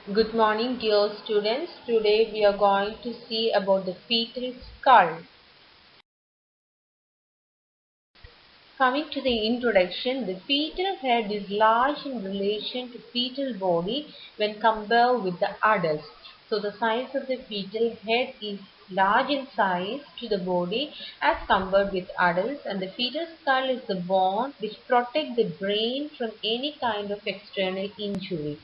Good morning, dear students. Today we are going to see about the fetal skull. Coming to the introduction, the fetal head is large in relation to fetal body when compared with the adults. So the size of the fetal head is large in size to the body as compared with adults, and the fetal skull is the bone which protects the brain from any kind of external injury.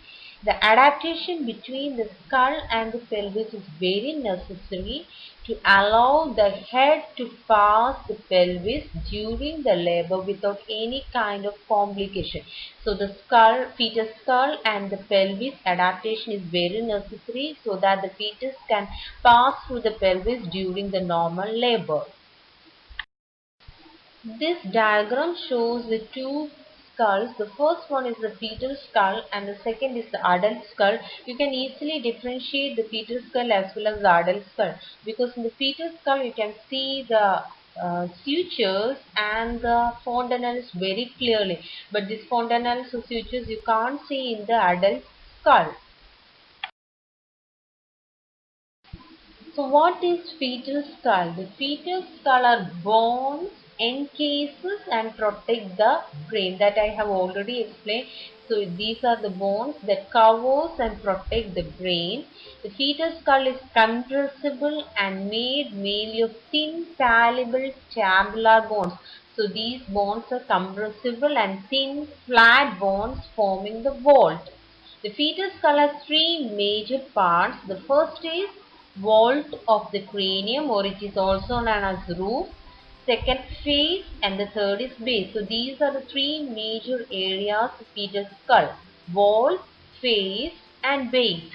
The adaptation between the skull and the pelvis is very necessary to allow the head to pass the pelvis during the labor without any kind of complication. So the fetus skull and the pelvis adaptation is very necessary so that the fetus can pass through the pelvis during the normal labor. This diagram shows the two skulls. The first one is the fetal skull and the second is the adult skull. You can easily differentiate the fetal skull as well as the adult skull, because in the fetal skull you can see the sutures and the fontanelles very clearly, but these fontanelles or sutures you can't see in the adult skull. So what is fetal skull? The fetal skull are bones, encases and protect the brain, that I have already explained. So these are the bones that covers and protect the brain. The fetal skull is compressible and made mainly of thin fallible tabular bones. So these bones are compressible and thin flat bones forming the vault. The fetal skull has three major parts. The first is vault of the cranium, or it is also known as roof. Second, face, and the third is base. So these are the three major areas of fetal skull: vault, face, and base.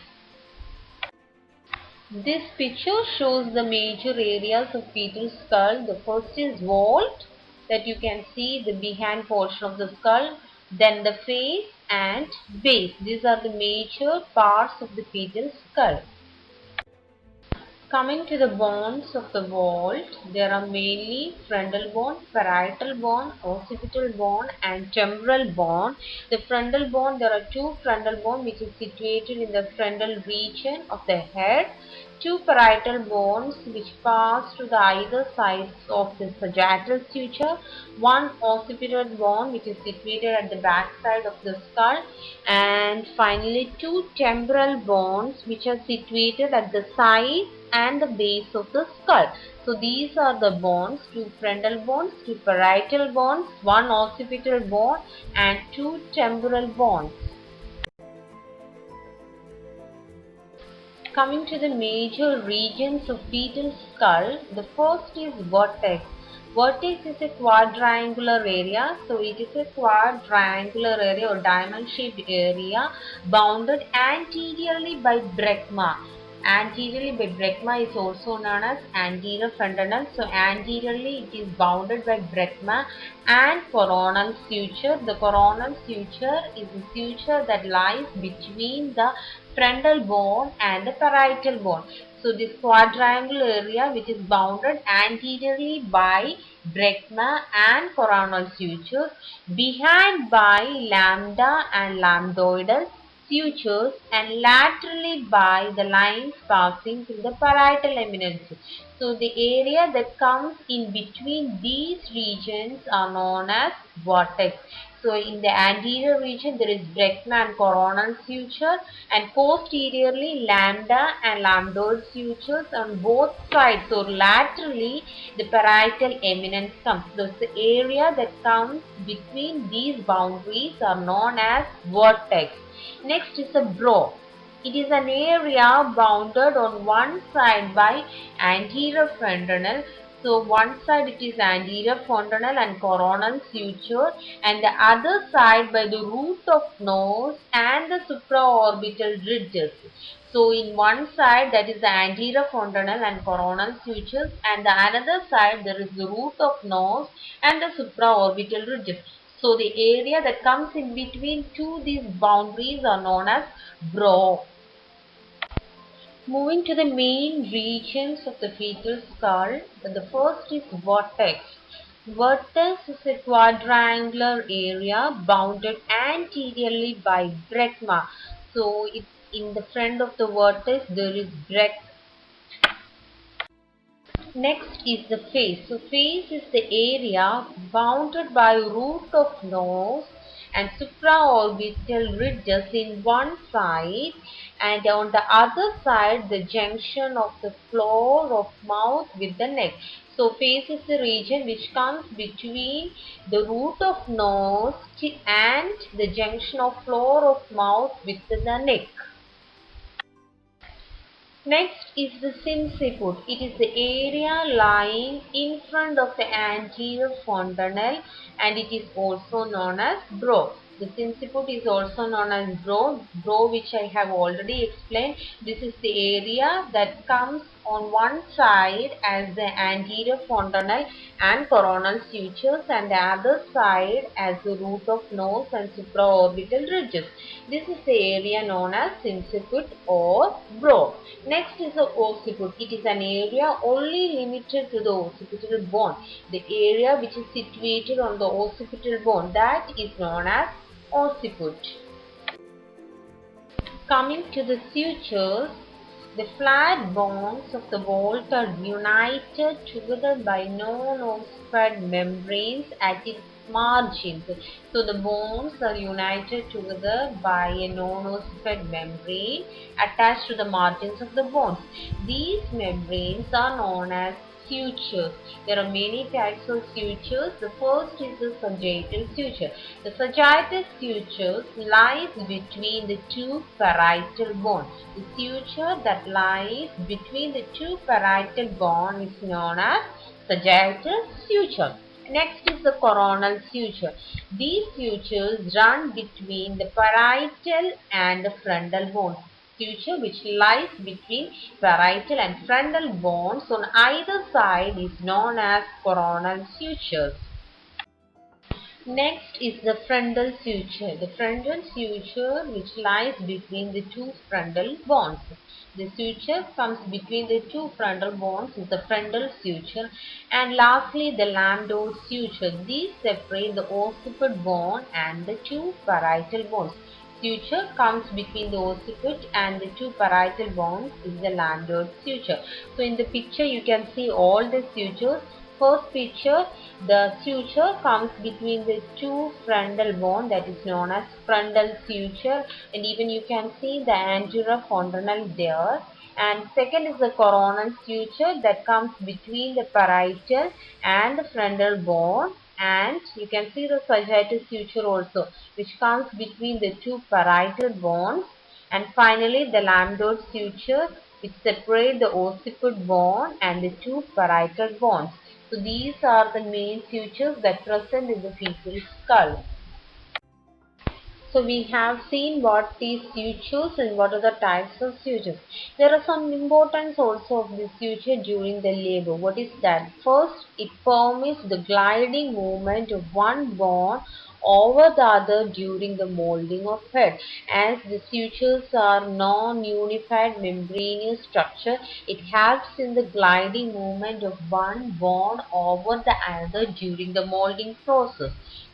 This picture shows the major areas of fetal skull. The first is vault, that you can see the behind portion of the skull, then the face and base. These are the major parts of the fetal skull. Coming to the bones of the vault, there are mainly frontal bone, parietal bone, occipital bone and temporal bone. The frontal bone, there are two frontal bone which is situated in the frontal region of the head. Two parietal bones which pass to the either sides of the sagittal suture. One occipital bone which is situated at the back side of the skull. And finally two temporal bones which are situated at the sides and the base of the skull. So these are the bones: two frontal bones, two parietal bones, one occipital bone and two temporal bones. Coming to the major regions of fetal skull, the first is vertex. Vertex is a quadrangular area. So it is a quadrangular area or diamond shaped area bounded anteriorly by brecma. Anteriorly by brecma is also known as anterior fontanelle. So anteriorly it is bounded by brecma and coronal suture. The coronal suture is the suture that lies between the frontal bone and the parietal bone. So this quadrangular area which is bounded anteriorly by brecma and coronal sutures, behind by lambda and lambdoidal sutures, and laterally by the lines passing through the parietal eminence. So the area that comes in between these regions are known as vertex. So in the anterior region there is brecma and coronal suture, and posteriorly lambda and lambdoid sutures on both sides. So laterally the parietal eminence comes. So the area that comes between these boundaries are known as vertex. Next is a brow. It is an area bounded on one side by anterior fontanelle. So one side it is anterior fontanelle and coronal suture, and the other side by the root of nose and the supraorbital ridges. So in one side that is the anterior fontanelle and coronal sutures, and the another side there is the root of nose and the supraorbital ridges. So the area that comes in between these boundaries are known as brow. Moving to the main regions of the fetal skull, the first is vertex. Vertex is a quadrangular area bounded anteriorly by brecma. So it In the front of the vertex there is breadth. Next is the face. So face is the area bounded by root of nose and supraorbital ridges in one side, and on the other side the junction of the floor of mouth with the neck. So face is the region which comes between the root of nose and the junction of floor of mouth with the neck. Next is the sinciput. It is the area lying in front of the anterior fontanelle, and it is also known as brow. The sinciput is also known as brow. Brow, which I have already explained. This is the area that comes on one side as the anterior fontanelle and coronal sutures, and the other side as the root of nose and supraorbital ridges. This is the area known as sinciput or brow. Next is the occiput. It is an area only limited to the occipital bone. The area which is situated on the occipital bone, that is known as occiput. Coming to the sutures, the flat bones of the vault are united together by non-ossified membranes at its margins. So the bones are united together by a non-ossified membrane attached to the margins of the bones. These membranes are known as sutures. There are many types of sutures. The first is the sagittal suture. The sagittal suture lies between the two parietal bones. The suture that lies between the two parietal bones is known as sagittal suture. Next is the coronal suture. These sutures run between the parietal and the frontal bones. Suture which lies between parietal and frontal bones on either side is known as coronal sutures. Next is the frontal suture. The frontal suture which lies between the two frontal bones. The suture comes between the two frontal bones is the frontal suture. And lastly, the lambdoid suture. These separate the occiput bone and the two parietal bones. Suture comes between the occiput and the two parietal bones is the lambdoid suture. So in the picture you can see all the sutures. First picture, the suture comes between the two frontal bone, that is known as frontal suture, and even you can see the anterior fontanelle there. And second is the coronal suture that comes between the parietal and the frontal bone, and you can see the sagittal suture also, which comes between the two parietal bones. And finally the lambdoid suture, which separate the occiput bone and the two parietal bones. So these are the main sutures that present in the fetal skull. So we have seen what is sutures and what are the types of sutures. There are some importance also of the suture during the labor. What is that? First, it permits the gliding movement of one bone over the other during the molding of head. As the sutures are non-unified membranous structure, it helps in the gliding movement of one bone over the other during the molding process.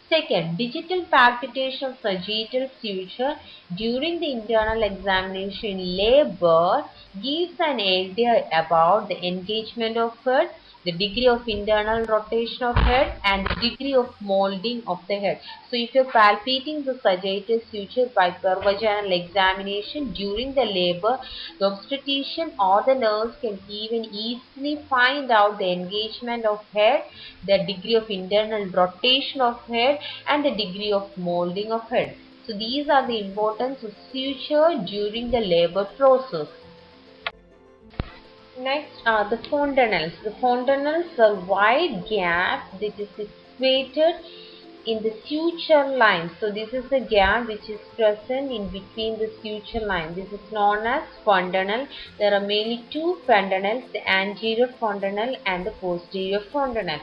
Second, digital palpitation of sagittal suture during the internal examination in labor gives an idea about the engagement of head, the degree of internal rotation of head, and the degree of molding of the head. So if you're palpating the sagittal suture by pervaginal examination during the labor, the obstetrician or the nurse can even easily find out the engagement of head, the degree of internal rotation of head, and the degree of molding of head. So these are the importance of suture during the labor process. Next are the fontanelles. The fontanelles are wide gap that is situated in the suture line. So this is the gap which is present in between the suture line. This is known as fontanelle. There are mainly two fontanelles, the anterior fontanelle and the posterior fontanelle.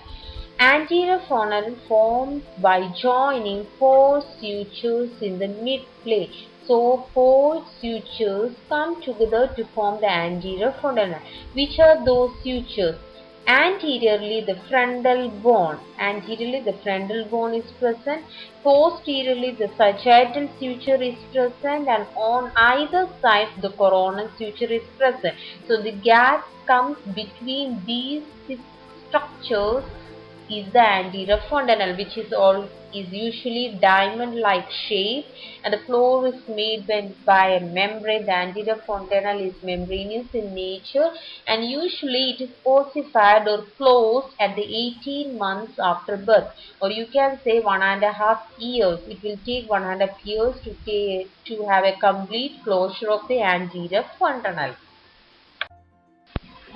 Anterior fontanelle formed by joining four sutures in the mid-plate. So four sutures come together to form the anterior fontanelle. Which are those sutures? Anteriorly, the frontal bone. Anteriorly, the frontal bone is present. Posteriorly, the sagittal suture is present, and on either side, the coronal suture is present. So the gap comes between these six structures is the anterior fontanelle, which is usually diamond-like shape, and the floor is made by a membrane. The anterior fontanelle is membranous in nature, and usually it is ossified or closed at the 18 months after birth, or you can say 1.5 years. It will take 1.5 years to have a complete closure of the anterior fontanelle.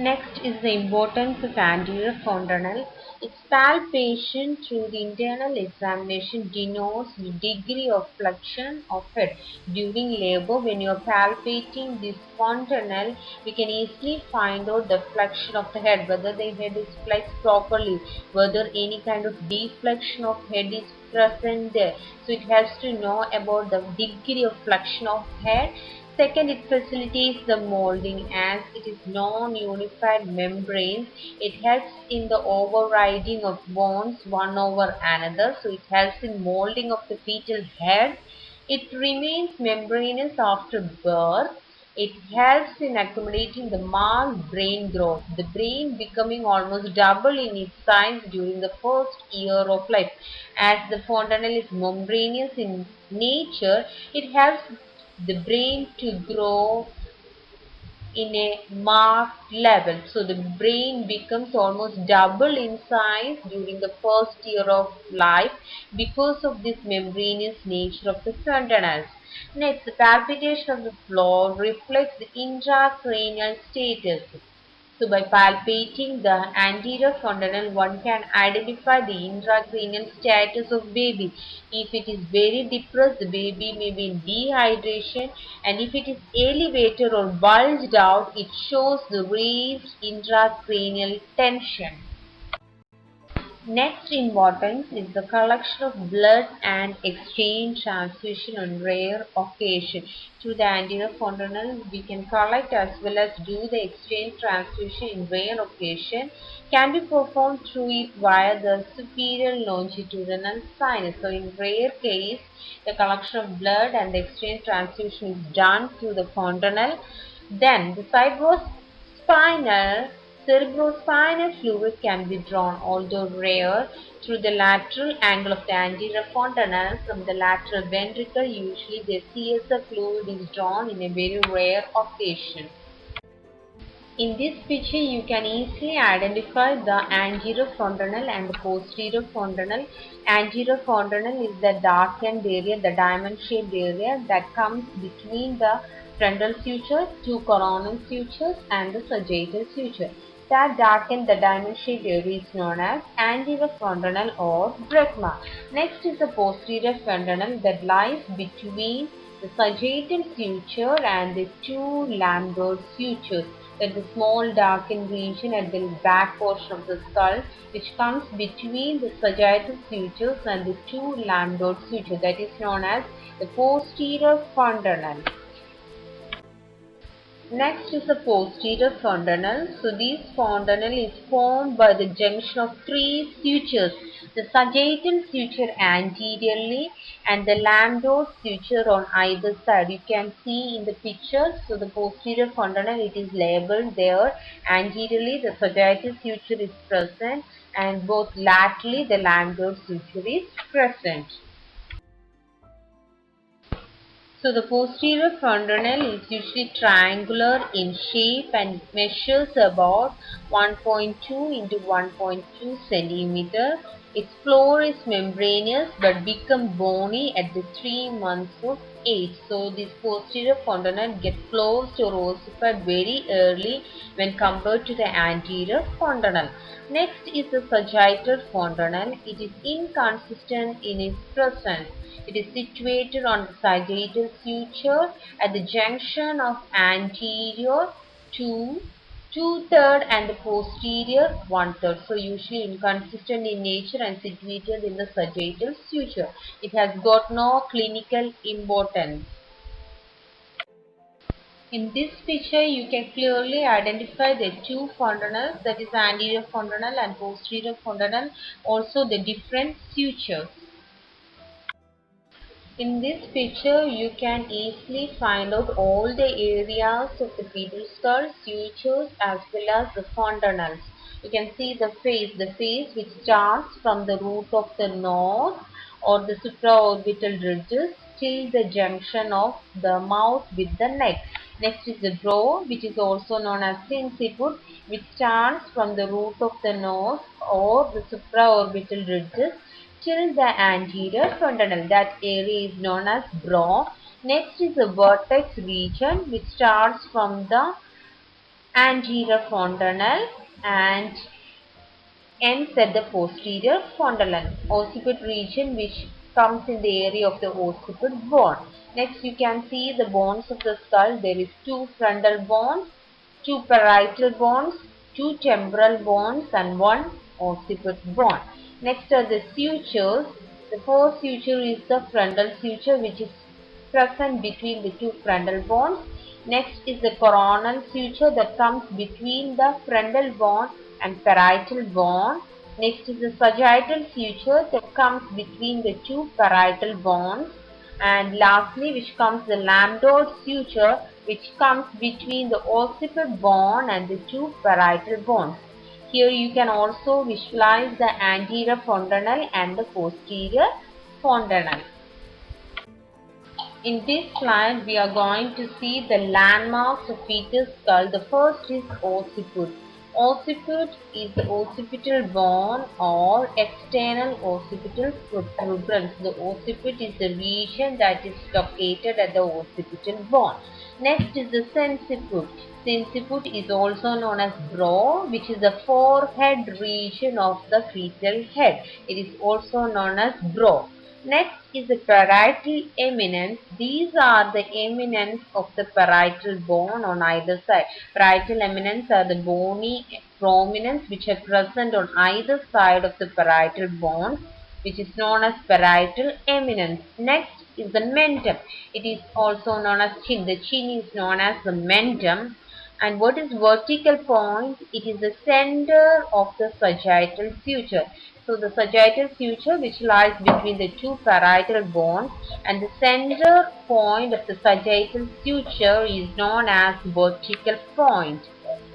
Next is the importance of anterior fontanelle. Its palpation through the internal examination denotes the degree of flexion of head. During labor, when you are palpating this fontanelle, we can easily find out the flexion of the head, whether the head is flexed properly, whether any kind of deflection of head is present there. So it helps to know about the degree of flexion of head. Second, it facilitates the molding as it is non-unified membranes. It helps in the overriding of bones one over another. So it helps in molding of the fetal head. It remains membranous after birth. It helps in accommodating the marked brain growth, the brain becoming almost double in its size during the first year of life. As the fontanelle is membranous in nature, it helps the brain to grow in a marked level. So the brain becomes almost double in size during the first year of life because of this membranous nature of the fontanelles. Next, the palpitation of the floor reflects the intracranial status. So by palpating the anterior fontanelle, one can identify the intracranial status of baby. If it is very depressed, the baby may be in dehydration, and if it is elevated or bulged out, it shows the raised intracranial tension. Next importance is the collection of blood and exchange transfusion on rare occasion. Through the anterior fontanelle, we can collect as well as do the exchange transfusion in rare occasion. Can be performed through it via the superior longitudinal sinus. So in rare case, the collection of blood and the exchange transfusion is done through the fontanelle. Then the cerebrospinal Cerebrospinal fluid can be drawn, although rare, through the lateral angle of the anterior fontanelle from the lateral ventricle. Usually the CSF fluid is drawn in a very rare occasion. In this picture, you can easily identify the anterior fontanelle and the posterior fontanelle. Anterior fontanelle is the darkened area, the diamond-shaped area that comes between the frontal suture, two coronal sutures, and the sagittal suture. That darkened the diamond-shaped area is known as anterior fontanelle or breccia. Next is the posterior fontanelle that lies between the sagittal suture and the two lambdoid sutures. That the small darkened region at the back portion of the skull, which comes between the sagittal sutures and the two lambdoid sutures, that is known as the posterior fontanelle. Next is the posterior fontanelle. So this fontanelle is formed by the junction of three sutures, the sagittal suture anteriorly and the lambdoid suture on either side. You can see in the picture. So the posterior fontanelle, it is labeled there. Anteriorly the sagittal suture is present, and both laterally the lambdoid suture is present. So the posterior fontanelle is usually triangular in shape and measures about 1.2 into 1.2 centimeter. Its floor is membranous but become bony at the 3 months of age. So this posterior fontanelle get closed or ossified very early when compared to the anterior fontanelle. Next is the sagittal fontanelle. It is inconsistent in its presence. It is situated on the sagittal suture at the junction of anterior two-third and the posterior one-third. So usually inconsistent in nature and situated in the sagittal suture. It has got no clinical importance. In this picture, you can clearly identify the two fontanelles, that is anterior fontanelle and posterior fontanelle, also the different sutures. In this picture, you can easily find out all the areas of the pedal skull, sutures as well as the fontanelles. You can see the face which starts from the root of the nose or the supraorbital ridges till the junction of the mouth with the neck. Next is the brow, which is also known as inciput, which starts from the root of the nose or the supraorbital ridges till the anterior fontanelle. That area is known as brow. Next is the vertex region, which starts from the anterior fontanelle and ends at the posterior fontanelle. Occiput region, which comes in the area of the occiput bone. Next, you can see the bones of the skull. There is two frontal bones, two parietal bones, two temporal bones, and one occiput bone. Next are the sutures. The first suture is the frontal suture, which is present between the two frontal bones. Next is the coronal suture that comes between the frontal bone and parietal bone. Next is the sagittal suture that comes between the two parietal bones. And lastly, which comes the lambdoid suture, which comes between the occiput bone and the two parietal bones. Here you can also visualize the anterior fontanelle and the posterior fontanelle. In this slide, we are going to see the landmarks of fetus skull. The first is occiput. Occiput is the occipital bone or external occipital protuberance. The occiput is the region that is located at the occipital bone. Next is the sinciput. Sinciput is also known as brow, which is the forehead region of the fetal head. It is also known as brow. Next is the parietal eminence. These are the eminence of the parietal bone on either side. Parietal eminence are the bony prominence which are present on either side of the parietal bone, which is known as parietal eminence. Next is the mentum. It is also known as chin. The chin is known as the mentum. And what is vertical point? It is the center of the sagittal suture. So the sagittal suture, which lies between the two parietal bones, and the center point of the sagittal suture is known as vertical point.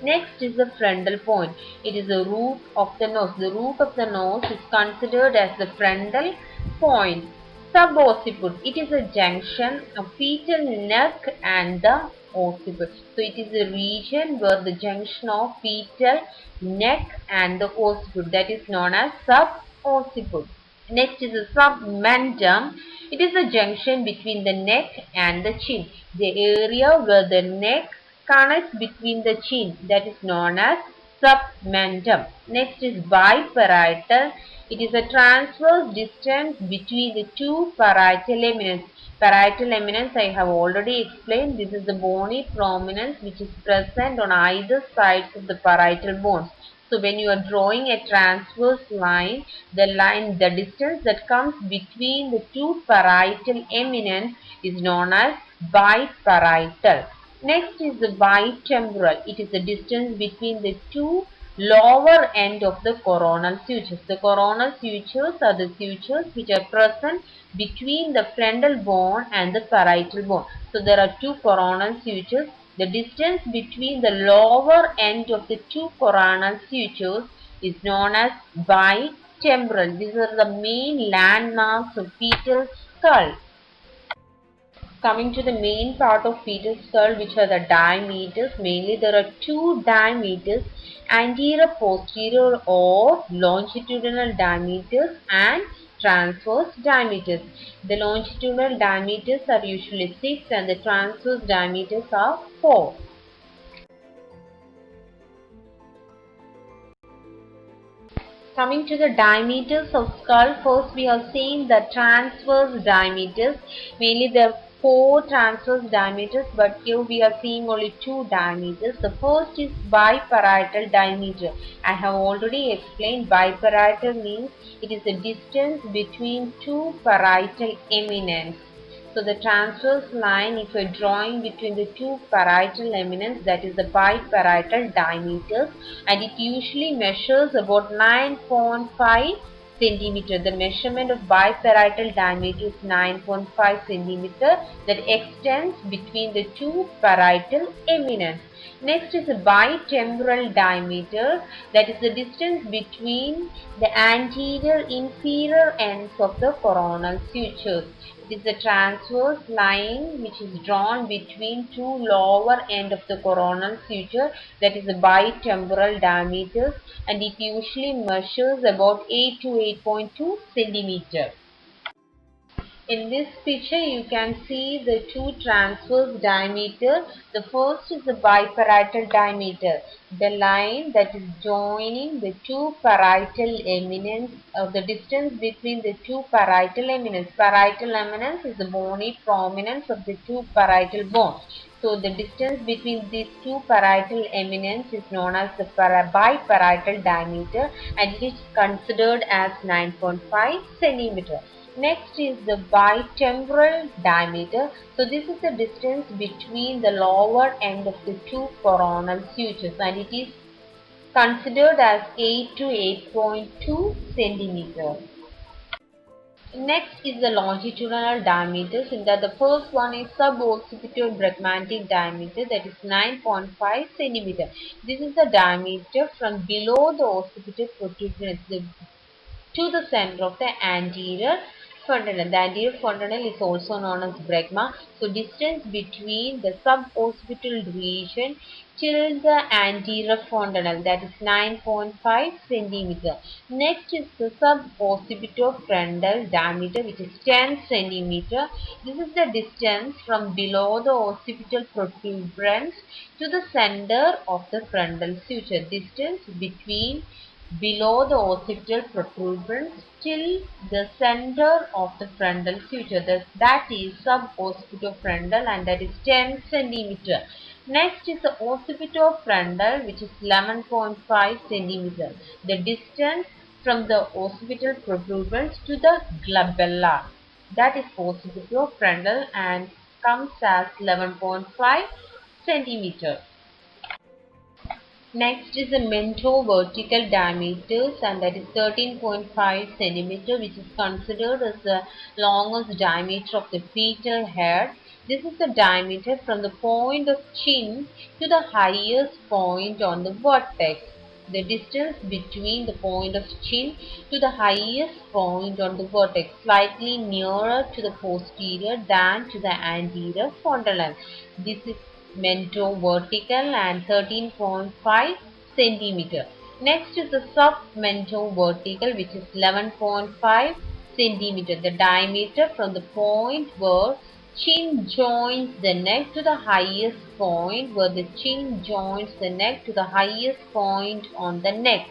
Next is the frontal point. It is the root of the nose. The root of the nose is considered as the frontal point. Subocciput. It is a junction of fetal neck and the occiput. So it is a region where the junction of fetal neck and the occiput, that is known as subocciput. Next is the submentum. It is a junction between the neck and the chin. The area where the neck connects between the chin, that is known as submentum. Next is biparietal. It is a transverse distance between the two parietal eminence. Parietal eminence I have already explained. This is the bony prominence which is present on either sides of the parietal bones. So when you are drawing a transverse line, the distance that comes between the two parietal eminence is known as biparietal. Next is the bitemporal. It is the distance between the two lower end of the coronal sutures. The coronal sutures are the sutures which are present between the frontal bone and the parietal bone. So there are two coronal sutures. The distance between the lower end of the two coronal sutures is known as bitemporal. These are the main landmarks of fetal skull. Coming to the main part of fetal skull, which are the diameters. Mainly there are two diameters, anterior posterior or longitudinal diameters and transverse diameters. The longitudinal diameters are usually 6 and the transverse diameters are 4. Coming to the diameters of skull, first we have seen the transverse diameters. Mainly there are 4 transverse diameters, but here we are seeing only 2 diameters. The first is biparietal diameter. I have already explained biparietal means it is the distance between two parietal eminence. So the transverse line, if you're drawing between the two parietal eminence, that is the biparietal diameters, and it usually measures about 9.5 centimeter. The measurement of biparietal diameter is 9.5 centimeter that extends between the two parietal eminence. Next is the bitemporal diameter, that is the distance between the anterior inferior ends of the coronal sutures. It is the transverse line which is drawn between two lower end of the coronal suture, that is the bitemporal diameters, and it usually measures about 8 to 8.2 centimeter. In this picture, you can see the two transverse diameter. The first is the biparietal diameter, the line that is joining the two parietal eminence, of the distance between the two parietal eminence. Parietal eminence is the bony prominence of the two parietal bones. So the distance between these two parietal eminence is known as the biparietal diameter, and it is considered as 9.5 centimeter. Next is the bitemporal diameter. So this is the distance between the lower end of the two coronal sutures, and it is considered as 8 to 8.2 centimeter. Next is the longitudinal diameters, in that the first one is suboccipital bregmatic diameter, that is 9.5 centimeter. This is the diameter from below the occipital protuberance to the center of the anterior fontanelle. The anterior fontanelle is also known as bregma. So distance between the suboccipital region till the anterior fontanelle, that is 9.5 centimeter. Next is the suboccipitofrontal diameter, which is 10 centimeter. This is the distance from below the occipital protuberance to the center of the frontal suture. Distance between below the occipital protuberance till the center of the frontal suture, that is suboccipitofrontal, and that is 10 centimeter. Next is the occipitofrontal, which is 11.5 centimeter. The distance from the occipital protuberance to the glabella, that is occipitofrontal, and comes as 11.5 centimeter. Next is the mento-vertical diameters, and that is 13.5 centimeter, which is considered as the longest diameter of the fetal head. This is the diameter from the point of chin to the highest point on the vertex. The distance between the point of chin to the highest point on the vertex, slightly nearer to the posterior than to the anterior fontanelle. This is mento-vertical and 13.5 centimeter. Next is the submento-vertical, which is 11.5 centimeter. The diameter from the point where chin joins the neck to the highest point, where the chin joins the neck to the highest point on the neck.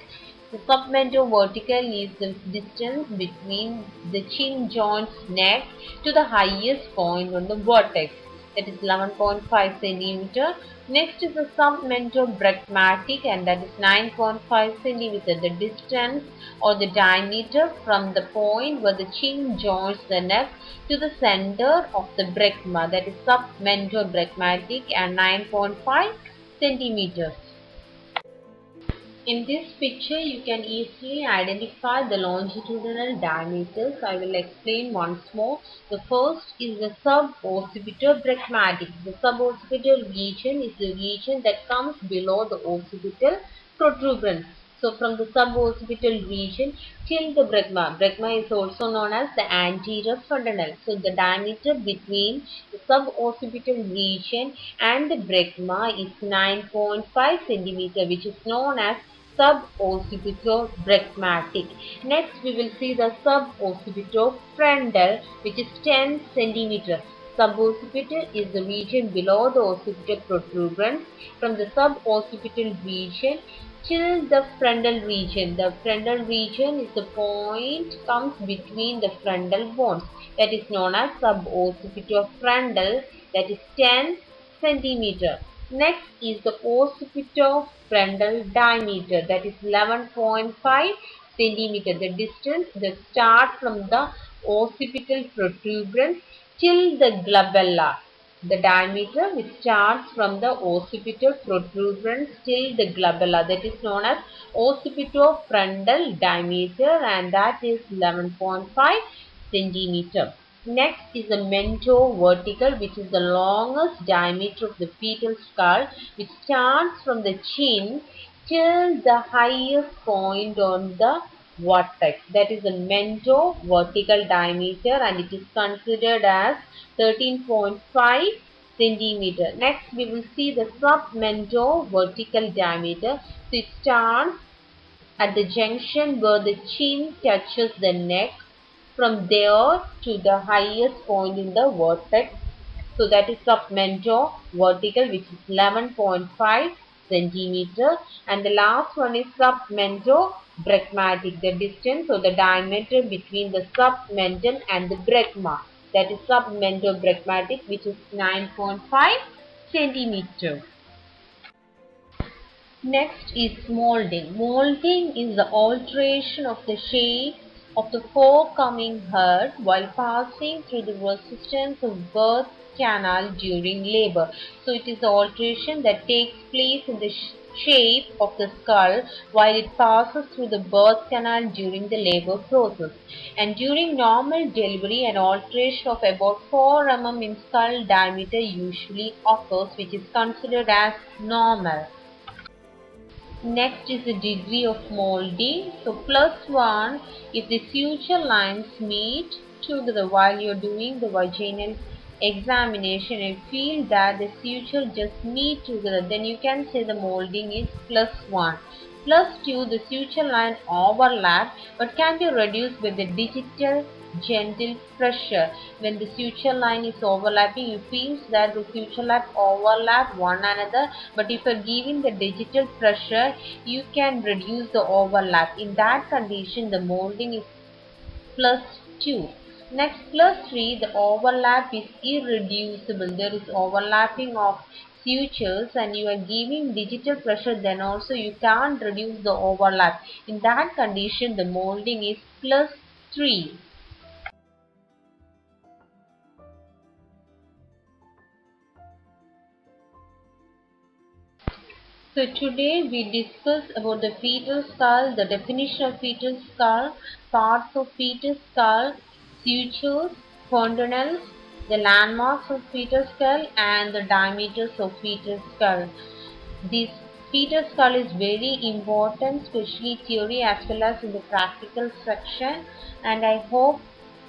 The submento-vertical is the distance between the chin joint's neck to the highest point on the vertex, that is 11.5 centimeter. Next is the submento-bregmatic, and that is 9.5 centimeter. The distance or the diameter from the point where the chin joins the neck to the center of the bregma, that is submento-bregmatic, and 9.5 centimeters. In this picture, you can easily identify the longitudinal diameters. I will explain once more. The first is the suboccipitobregmatic. The suboccipital region is the region that comes below the occipital protuberance. So from the suboccipital region till the bregma. Bregma is also known as the anterior fontanelle. So the diameter between the suboccipital region and the bregma is 9.5 centimeter, which is known as suboccipitobregmatic. Next, we will see the suboccipitofrontal, which is 10 centimeter. Suboccipital is the region below the occipital protuberance. From the suboccipital region till the frontal region. The frontal region is the point comes between the frontal bones, that is known as suboccipitofrontal, that is 10 centimeter. Next is the occipitofrontal diameter, that is 11.5 centimeter. The distance that start from the occipital protuberance till the glabella. The diameter which starts from the occipital protuberance till the glabella, that is known as occipitofrontal diameter, and that is 11.5 centimeter. Next is the mentovertical, which is the longest diameter of the fetal skull, which starts from the chin till the highest point on the vertex. That is the mentovertical diameter, and it is considered as 13.5 centimeter. Next, we will see the submentovertical diameter. So it starts at the junction where the chin touches the neck, from there to the highest point in the vertex. So that is submentovertical, which is 11.5 centimeter, and the last one is submentobrecmatic, the distance or the diameter between the submentum and the brecma, that is submentobrecmatic, which is 9.5 centimeter. Next is molding. Molding is the alteration of the shape of the forecoming head while passing through the resistance of birth canal during labor. So it is the alteration that takes place in the shape of the skull while it passes through the birth canal during the labor process. And during normal delivery, an alteration of about 4 mm in skull diameter usually occurs, which is considered as normal. Next is the degree of molding. So +1 if the suture lines meet together while you're doing the vaginal examination and feel that the suture just meet together, then you can say the molding is +1. +2 the suture line overlap but can be reduced with the digital gentle pressure. When the suture line is overlapping, you feel that the suture line overlap one another, but if you are giving the digital pressure, you can reduce the overlap. In that condition, the molding is +2. Next, +3, the overlap is irreducible. There is overlapping of sutures and you are giving digital pressure, then also you can't reduce the overlap. In that condition, the molding is +3. So today we discuss about the fetal skull, the definition of fetal skull, parts of fetal skull, sutures, fontanelles, the landmarks of fetal skull, and the diameters of fetal skull. This fetal skull is very important, especially theory as well as in the practical section. And I hope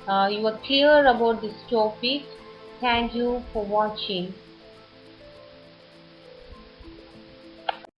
you are clear about this topic. Thank you for watching.